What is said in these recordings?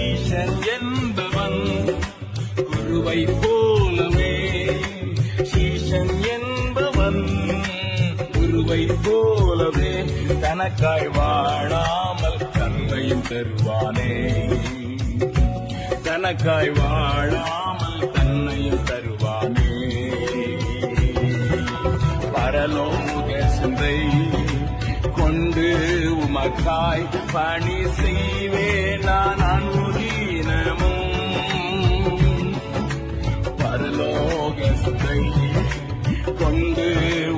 ஈசன் என்பவன் குருவை போலவே, ஈசன் என்பவன் குருவை போலவே தனக்காய் வாழாமல் தன்னையும் தருவானே, தனக்காய் வாழாமல் தன்னையும் தருவானே. பரலோக சிந்தை கொண்டு உமக்காய் பணி செய்வேன் நான் அனுதினமும். பரலோக சிந்தை கொண்டு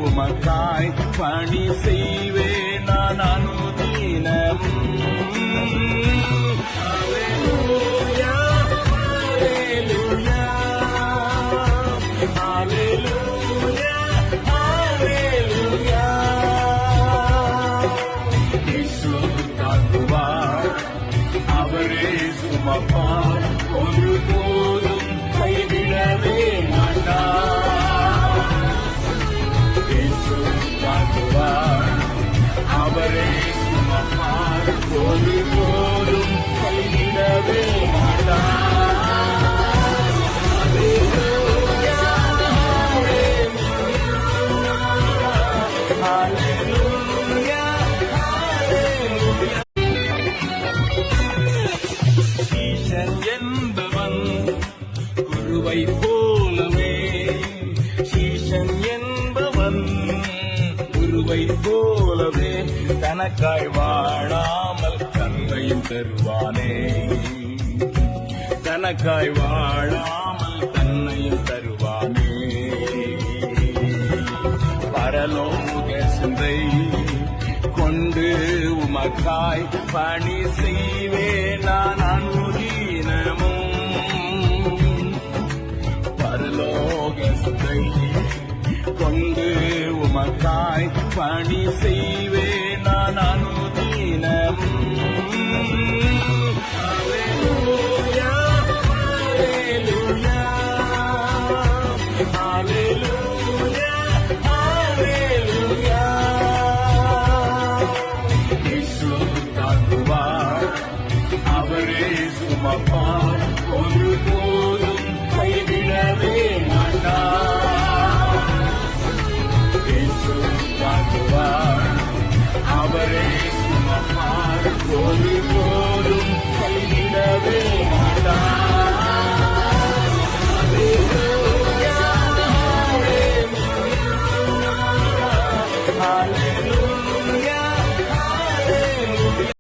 உமக்காய் பணி செய்வேன் நான் அனுதினமும். சுமப்பார் ஒருபோதும் கைவிடவே மாட்டார். இயேசு காட்டுவார், அவரே சுமப்பார் ஒருபோதும் கைவிடவே மாட்டார். ஹல்லேலூயா, ஹல்லேலூயா, ஹல்லேலூயா, ஹல்லேலூயா. ஈசன் என்பவன் குருவை போலவே, ஈசன் என்பவன் குருவை போலவே தனக்காய் வாழாமல் தன்னையும் தருவானே, தனக்காய் வாழாமல் தன்னையும் தருவானே. பரலோக சிந்தை கொண்டு உமக்காய் பணி செய்வேன் நான் அனுதினமும். பரலோக சிந்தை கொண்டு உமக்காய் பணி செய்வேன் நான் அனுதினமும். ஹல்லேலூயா, ஹல்லேலூயா, ஹல்லேலூயா, ஹல்லேலூயா. இயேசு காட்டுவார், அவரே சுமப்பார் ஒருபோதும் கைவிடவே மாட்டார். இயேசு காட்டுவார், அவரே சுமப்பார் ஒருபோதும்